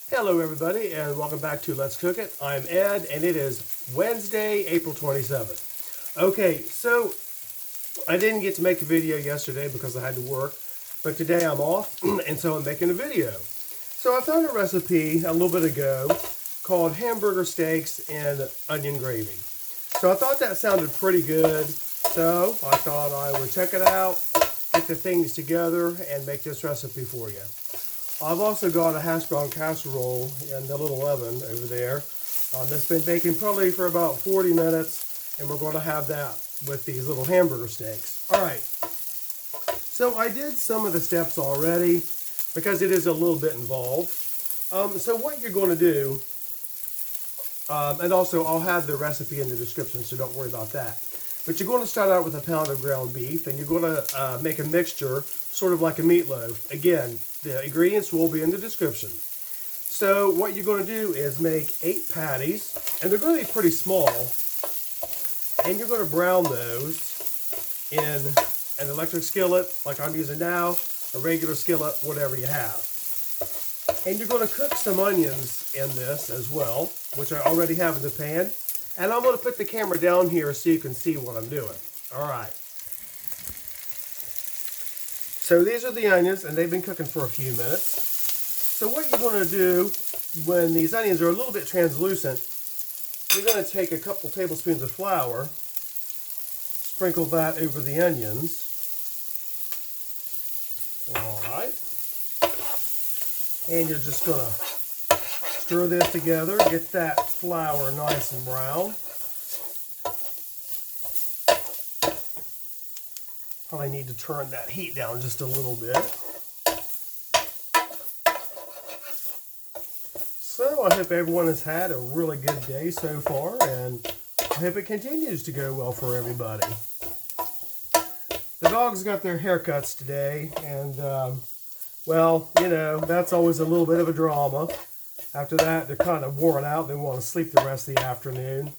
Hello everybody and welcome back to Let's Cook It. I'm Ed and it is Wednesday, April 27th. Okay, so I didn't get to make a video yesterday because I had to work, but today I'm off and so I'm making a video. So I found a recipe a little bit ago called hamburger steaks and onion gravy. So I thought that sounded pretty good, so I thought I would check it out, get the things together, and make this recipe for you. I've also got a hash brown casserole in the little oven over there. That's been baking probably for about 40 minutes, and we're going to have that with these little hamburger steaks. All right, so I did some of the steps already because it is a little bit involved. So what you're going to do, and also I'll have the recipe in the description, so don't worry about that. But you're going to start out with a pound of ground beef, and you're going to make a mixture, sort of like a meatloaf. Again, the ingredients will be in the description. So what you're going to do is make 8 patties, and they're going to be pretty small. And you're going to brown those in an electric skillet, like I'm using now, a regular skillet, whatever you have. And you're going to cook some onions in this as well, which I already have in the pan. And I'm going to put the camera down here so you can see what I'm doing. All right. So these are the onions, and they've been cooking for a few minutes. So what you're going to do when these onions are a little bit translucent, you're going to take a couple tablespoons of flour, sprinkle that over the onions. All right. And you're just going to stir this together, get that flour nice and brown. Probably need to turn that heat down just a little bit. So I hope everyone has had a really good day so far, and I hope it continues to go well for everybody. The dogs got their haircuts today, and well, you know, that's always a little bit of a drama. After that, they're kind of worn out. They want to sleep the rest of the afternoon.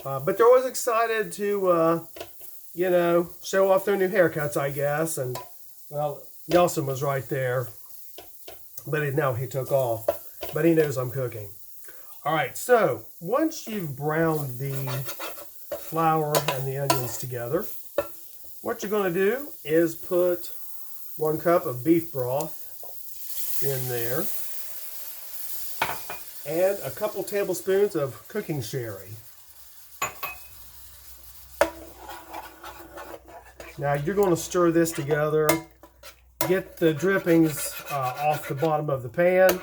But they're always excited to, you know, show off their new haircuts, I guess. And, well, Nelson was right there. But now he took off. But he knows I'm cooking. All right, so once you've browned the flour and the onions together, what you're going to do is put 1 cup of beef broth in there. And a couple tablespoons of cooking sherry. Now you're going to stir this together. Get the drippings off the bottom of the pan,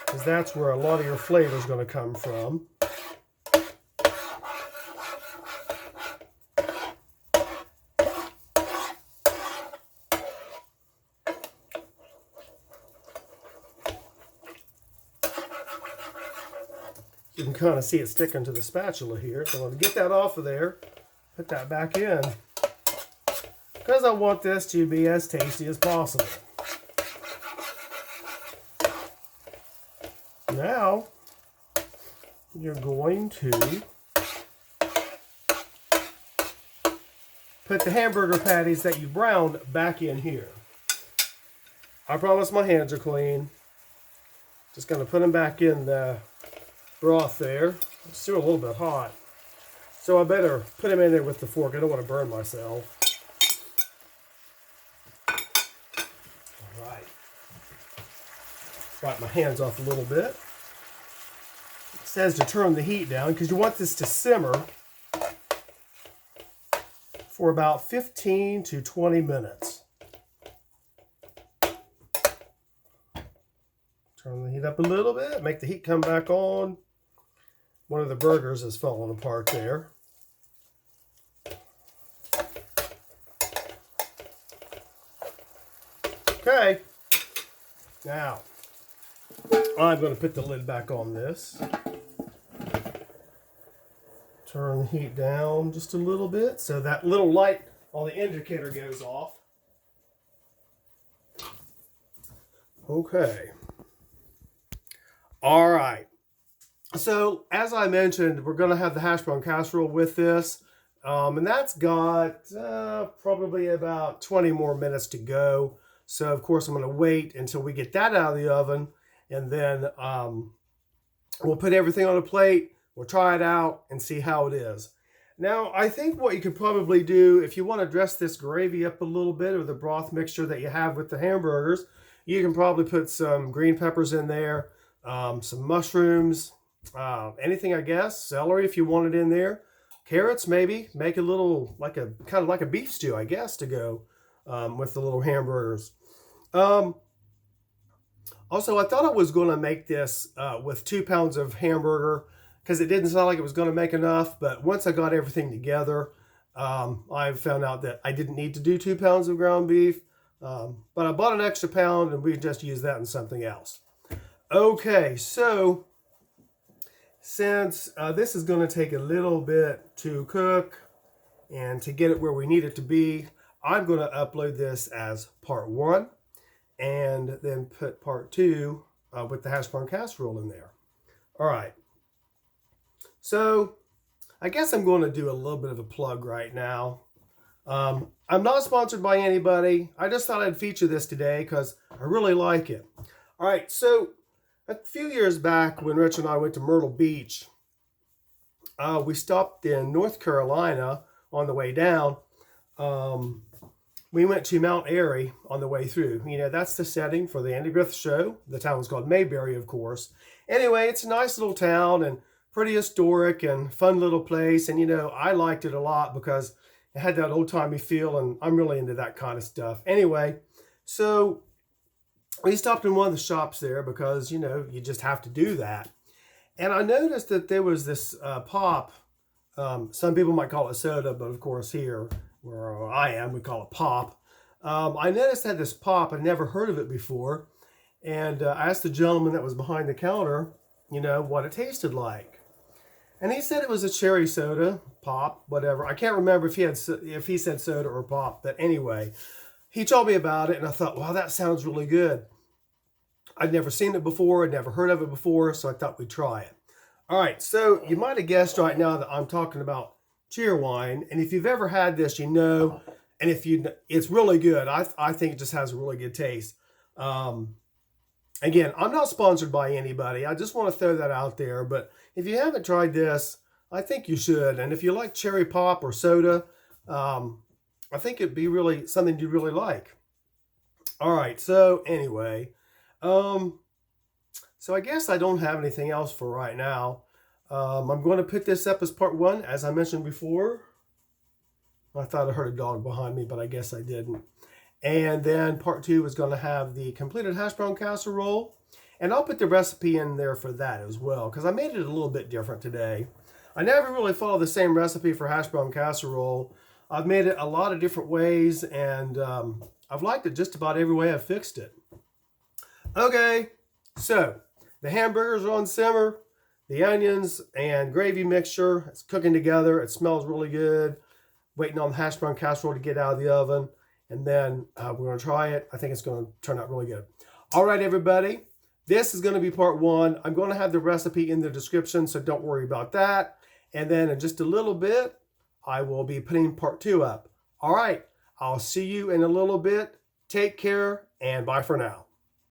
because that's where a lot of your flavor is going to come from. You can kind of see it sticking to the spatula here. So I'm going to get that off of there, put that back in, because I want this to be as tasty as possible. Now, you're going to put the hamburger patties that you browned back in here. I promise my hands are clean. Just going to put them back in the broth there. It's still a little bit hot, so I better put them in there with the fork. I don't want to burn myself. All right. Wipe my hands off a little bit. It says to turn the heat down because you want this to simmer for about 15 to 20 minutes. Turn the heat up a little bit, make the heat come back on. One of the burgers is falling apart there. Okay, now I'm going to put the lid back on this. Turn the heat down just a little bit so that little light on the indicator goes off. Okay. All right. So, as I mentioned, we're going to have the hash brown casserole with this. And that's got probably about 20 more minutes to go. So, of course, I'm going to wait until we get that out of the oven and then we'll put everything on a plate, we'll try it out and see how it is. Now, I think what you could probably do, if you want to dress this gravy up a little bit, or the broth mixture that you have with the hamburgers, you can probably put some green peppers in there, some mushrooms, anything, I guess, celery if you want it in there, carrots maybe, make a little, like a kind of like a beef stew, I guess, to go with the little hamburgers. Also, I thought I was going to make this with 2 pounds of hamburger, because it didn't sound like it was going to make enough, but once I got everything together, I found out that I didn't need to do 2 pounds of ground beef, but I bought an extra pound and we just use that in something else. Okay, so since this is going to take a little bit to cook and to get it where we need it to be, I'm going to upload this as part 1 and then put part 2 with the hash brown casserole in there. All right. So I guess I'm going to do a little bit of a plug right now. I'm not sponsored by anybody. I just thought I'd feature this today because I really like it. All right, so a few years back when Rich and I went to Myrtle Beach, we stopped in North Carolina on the way down. We went to Mount Airy on the way through. You know, that's the setting for the Andy Griffith Show. The town was called Mayberry, of course. Anyway, it's a nice little town and pretty historic and fun little place. And, you know, I liked it a lot because it had that old-timey feel, and I'm really into that kind of stuff. Anyway, so we stopped in one of the shops there because, you know, you just have to do that. And I noticed that there was this pop. Some people might call it soda, but of course here where I am, we call it pop. I noticed that this pop, I'd never heard of it before. And I asked the gentleman that was behind the counter, you know, what it tasted like. And he said it was a cherry soda, pop, whatever. I can't remember if he said soda or pop, but anyway, he told me about it and I thought, wow, that sounds really good. I'd never seen it before, I'd never heard of it before, so I thought we'd try it. All right, so you might have guessed right now that I'm talking about Cheerwine, and if you've ever had this, you know, and it's really good. I think it just has a really good taste. Again, I'm not sponsored by anybody. I just want to throw that out there. But if you haven't tried this, I think you should. And if you like cherry pop or soda, I think it'd be really something you'd really like. All right. So anyway, so I guess I don't have anything else for right now. I'm going to put this up as part 1, as I mentioned before. I thought I heard a dog behind me, but I guess I didn't. And then part 2 is going to have the completed hash brown casserole. And I'll put the recipe in there for that as well, because I made it a little bit different today. I never really follow the same recipe for hash brown casserole. I've made it a lot of different ways, and I've liked it just about every way I've fixed it. Okay, so the hamburgers are on simmer. The onions and gravy mixture, it's cooking together. It smells really good. Waiting on the hash brown casserole to get out of the oven. And then we're going to try it. I think it's going to turn out really good. All right, everybody. This is going to be part 1. I'm going to have the recipe in the description, so don't worry about that. And then in just a little bit, I will be putting part 2 up. All right. I'll see you in a little bit. Take care, and bye for now.